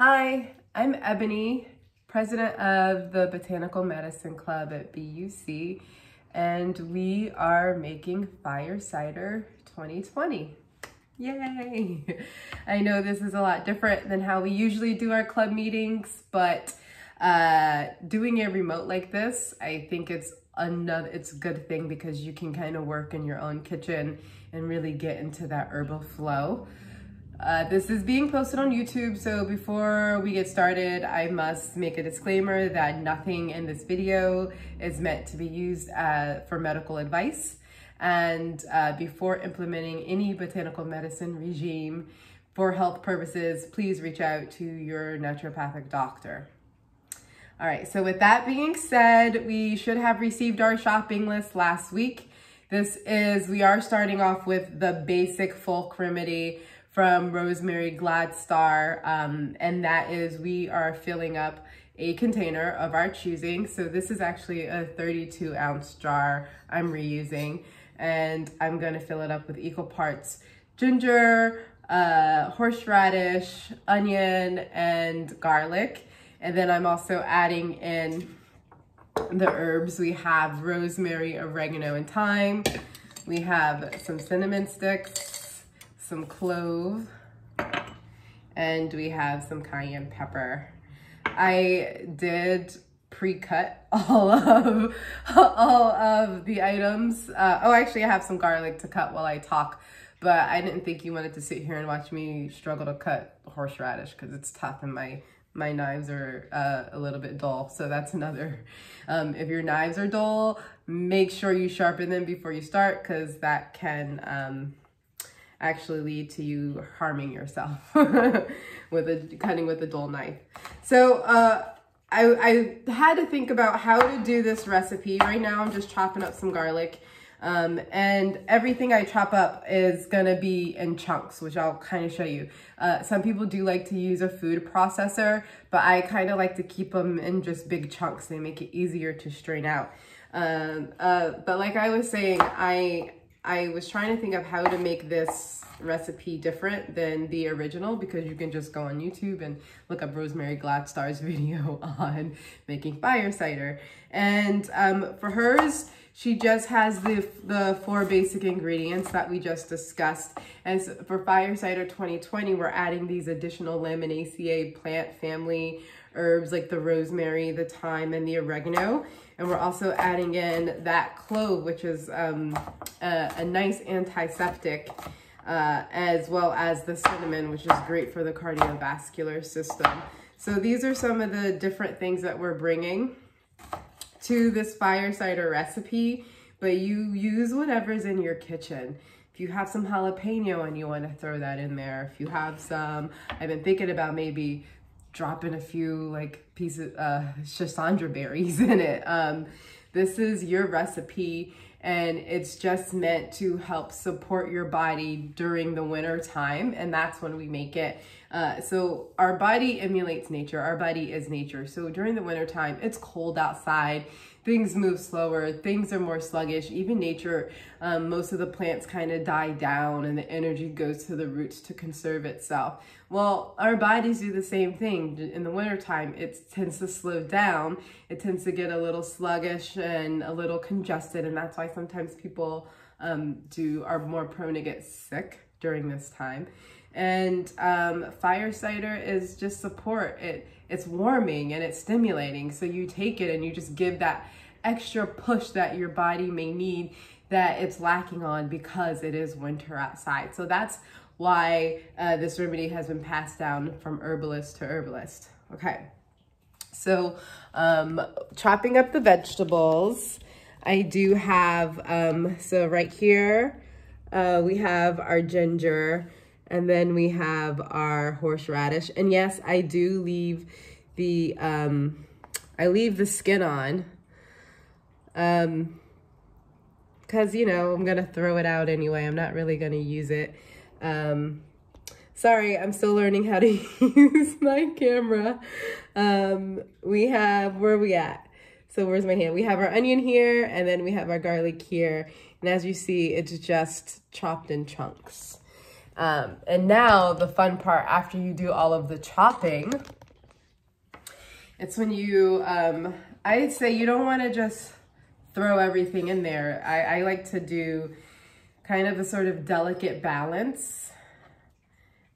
Hi, I'm Ebony, president of the Botanical Medicine Club at BUC, and we are making Fire Cider 2020. Yay! I know this is a lot different than how we usually do our club meetings, but doing it remote like this, I think it's a good thing because you can kind of work in your own kitchen and really get into that herbal flow. This is being posted on YouTube, so before we get started, I must make a disclaimer that nothing in this video is meant to be used for medical advice. And before implementing any botanical medicine regime for health purposes, please reach out to your naturopathic doctor. All right, so with that being said, we should have received our shopping list last week. We are starting off with the basic folk remedy from Rosemary Gladstar, and that is we are filling up a container of our choosing. So this is actually a 32-ounce jar I'm reusing, and I'm gonna fill it up with equal parts ginger, horseradish, onion, and garlic. And then I'm also adding in the herbs. We have rosemary, oregano, and thyme. We have some cinnamon sticks, some clove, and we have some cayenne pepper. I did pre-cut all of the items. Oh, actually I have some garlic to cut while I talk, but I didn't think you wanted to sit here and watch me struggle to cut horseradish because it's tough and my knives are a little bit dull. So that's another, if your knives are dull, make sure you sharpen them before you start, because that can actually lead to you harming yourself with cutting with a dull knife. So I had to think about how to do this recipe. Right now I'm just chopping up some garlic, and everything I chop up is gonna be in chunks, which I'll kind of show you. Some people do like to use a food processor, but I kind of like to keep them in just big chunks. They make it easier to strain out. But like I was saying, I was trying to think of how to make this recipe different than the original, because you can just go on YouTube and look up Rosemary Gladstar's video on making fire cider. And for hers, she just has the 4 basic ingredients that we just discussed. And so for Fire Cider 2020, we're adding these additional Laminaceae plant family herbs like the rosemary, the thyme, and the oregano. And we're also adding in that clove, which is a nice antiseptic, as well as the cinnamon, which is great for the cardiovascular system. So these are some of the different things that we're bringing to this fire cider recipe, but you use whatever's in your kitchen. If you have some jalapeno and you want to throw that in there, if you have some, I've been thinking about maybe dropping a few like pieces, Schisandra berries in it. This is your recipe, and it's just meant to help support your body during the winter time, and that's when we make it. So our body emulates nature. Our body is nature. So during the winter time, it's cold outside. Things move slower. Things are more sluggish. Even nature, most of the plants kind of die down and the energy goes to the roots to conserve itself. Well, our bodies do the same thing. In the winter time, it tends to slow down. It tends to get a little sluggish and a little congested, and that's why sometimes people are more prone to get sick during this time. And fire cider is just support. It's warming and it's stimulating. So you take it and you just give that extra push that your body may need that it's lacking on because it is winter outside. So that's why this remedy has been passed down from herbalist to herbalist. Okay, so chopping up the vegetables, I do have, so right here, we have our ginger, and then we have our horseradish. And yes, I do leave the, I leave the skin on, because, you know, I'm gonna throw it out anyway. I'm not really gonna use it. Sorry, I'm still learning how to use my camera. We have, where are we at? So where's my hand? We have our onion here, and then we have our garlic here. And as you see, it's just chopped in chunks. And now the fun part after you do all of the chopping, it's when you, I'd say you don't want to just throw everything in there. I like to do kind of a sort of delicate balance.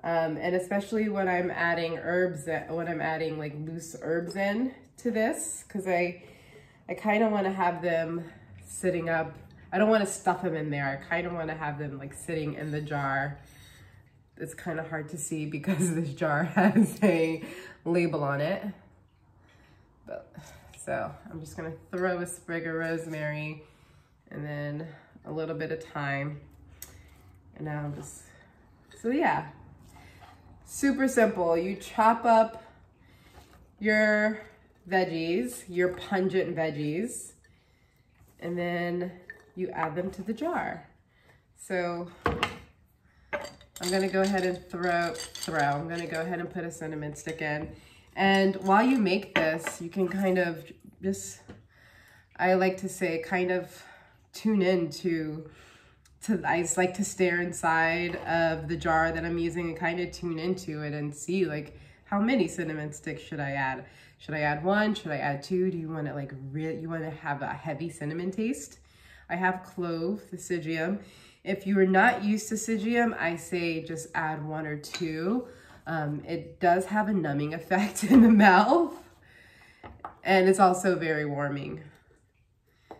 And especially when I'm adding herbs, when I'm adding like loose herbs in to this, because I kind of want to have them sitting up. I don't want to stuff them in there. I kind of want to have them like sitting in the jar. It's kind of hard to see because this jar has a label on it. So I'm just gonna throw a sprig of rosemary and then a little bit of thyme. And now I'm just, so yeah, super simple. You chop up your veggies, your pungent veggies, and then you add them to the jar. So I'm gonna go ahead and I'm gonna go ahead and put a cinnamon stick in. And while you make this, you can kind of just, I like to say, kind of tune in to I just like to stare inside of the jar that I'm using and kind of tune into it and see like, how many cinnamon sticks should I add? Should I add 1? Should I add 2? Do you want to like you want to have a heavy cinnamon taste? I have clove, the Sygium. If you are not used to Sygium, I say just add 1 or 2. It does have a numbing effect in the mouth, and it's also very warming.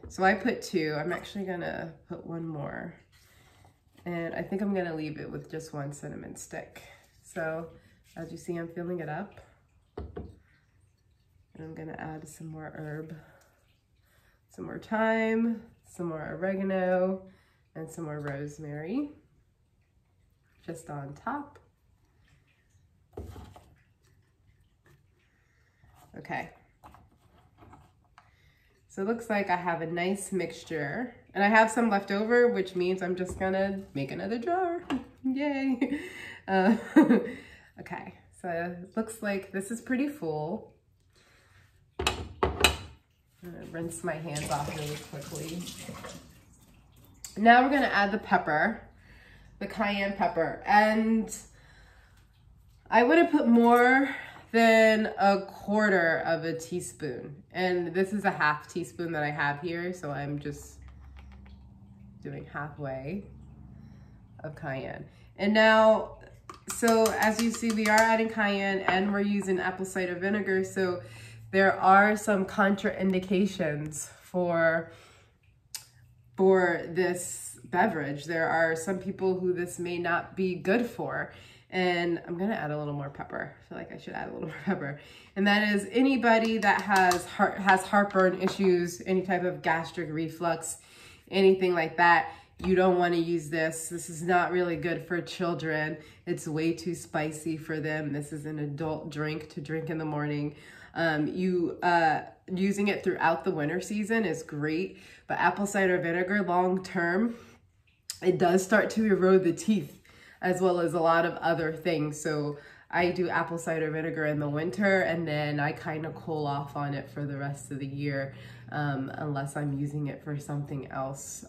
So I put 2. I'm actually gonna put 1 more, and I think I'm gonna leave it with just 1 cinnamon stick. So as you see, I'm filling it up, and I'm gonna add some more herb, some more thyme, some more oregano, and some more rosemary just on top. Okay, so it looks like I have a nice mixture, and I have some left over, which means I'm just gonna make another jar. Yay. Okay, so it looks like this is pretty full. I'm gonna rinse my hands off really quickly. Now we're gonna add the pepper, the cayenne pepper, and I would have put more than 1/4 of a teaspoon. And this is a 1/2 teaspoon that I have here, so I'm just doing halfway of cayenne. And now, so as you see, we are adding cayenne and we're using apple cider vinegar, so there are some contraindications for this beverage. There are some people who this may not be good for. And I'm gonna add a little more pepper. I feel like I should add a little more pepper. And that is anybody that has heartburn issues, any type of gastric reflux, anything like that, you don't wanna use this. This is not really good for children. It's way too spicy for them. This is an adult drink to drink in the morning. Using it throughout the winter season is great, but apple cider vinegar long term, it does start to erode the teeth, as well as a lot of other things. So I do apple cider vinegar in the winter, and then I kind of cool off on it for the rest of the year, unless I'm using it for something else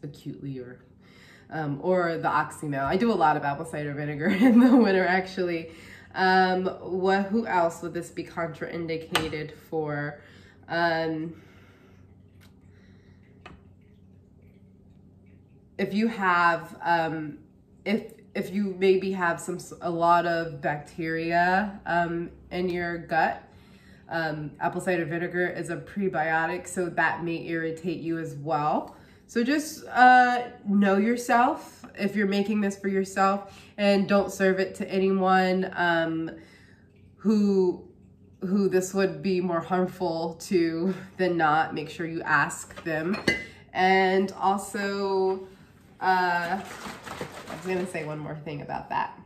acutely, or the Oxymel. I do a lot of apple cider vinegar in the winter, actually. Who else would this be contraindicated for? If you have, if you maybe have a lot of bacteria in your gut, apple cider vinegar is a prebiotic, so that may irritate you as well. So just know yourself if you're making this for yourself, and don't serve it to anyone who this would be more harmful to than not. Make sure you ask them. And also, I was gonna say one more thing about that.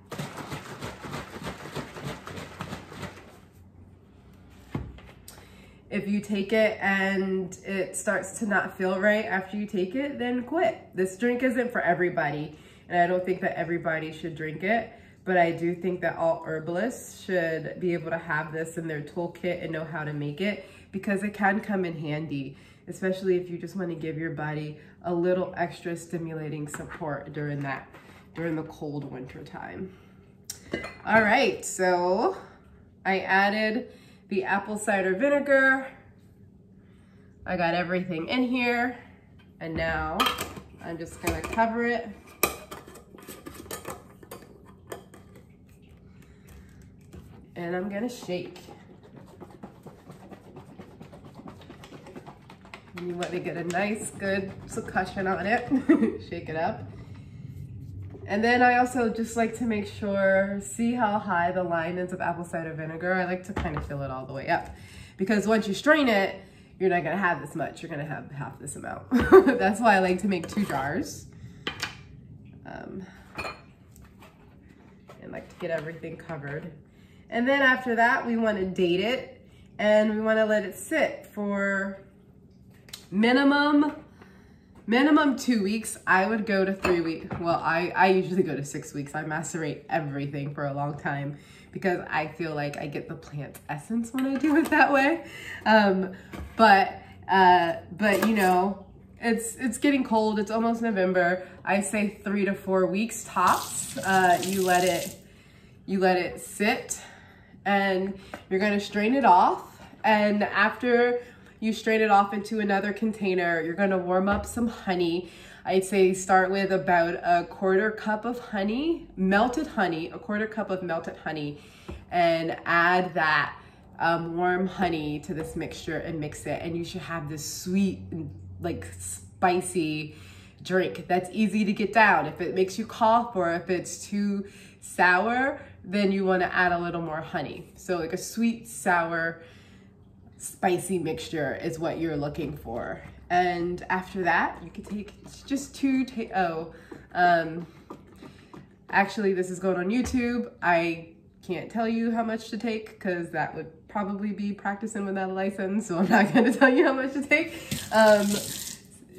If you take it and it starts to not feel right after you take it, then quit. This drink isn't for everybody, and I don't think that everybody should drink it, but I do think that all herbalists should be able to have this in their toolkit and know how to make it, because it can come in handy, especially if you just want to give your body a little extra stimulating support during that during the cold winter time. All right, so I added the apple cider vinegar. I got everything in here, and now I'm just gonna cover it. And I'm gonna shake. You want to get a nice, good succussion on it. Shake it up. And then I also just like to make sure, see how high the line is of apple cider vinegar. I like to kind of fill it all the way up. Because once you strain it, you're not gonna have this much. You're gonna have half this amount. That's why I like to make 2 jars. And like to get everything covered. And then after that, we want to date it, and we want to let it sit for minimum 2 weeks. I would go to 3 weeks. Well, I usually go to 6 weeks. I macerate everything for a long time because I feel like I get the plant essence when I do it that way. But you know, it's getting cold. It's almost November. I say 3 to 4 weeks tops. You let it sit, and you're gonna strain it off. And after you strain it off into another container, you're gonna warm up some honey. I'd say start with about a 1/4 cup of honey, melted honey, a 1/4 cup of melted honey, and add that warm honey to this mixture and mix it. And you should have this sweet, like spicy drink that's easy to get down. If it makes you cough or if it's too sour, then you want to add a little more honey. So like a sweet, sour, spicy mixture is what you're looking for. And after that, you can take just 2 actually this is going on YouTube. I can't tell you how much to take because that would probably be practicing without a license, so I'm not going to tell you how much to take.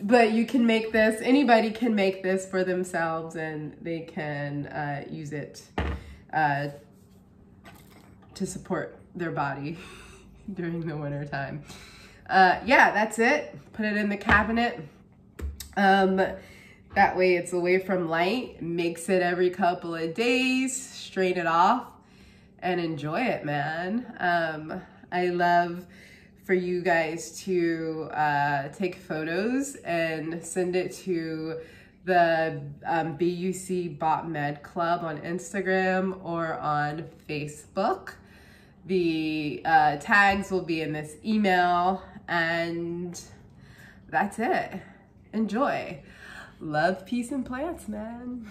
But you can make this, anybody can make this for themselves, and they can use it to support their body during the winter time. Yeah, that's it. Put it in the cabinet. That way it's away from light. Mix it every couple of days, strain it off, and enjoy it, man. I love for you guys to take photos and send it to the BUC Bot Med Club on Instagram or on Facebook. The tags will be in this email, and that's it. Enjoy. Love, peace, and plants, man.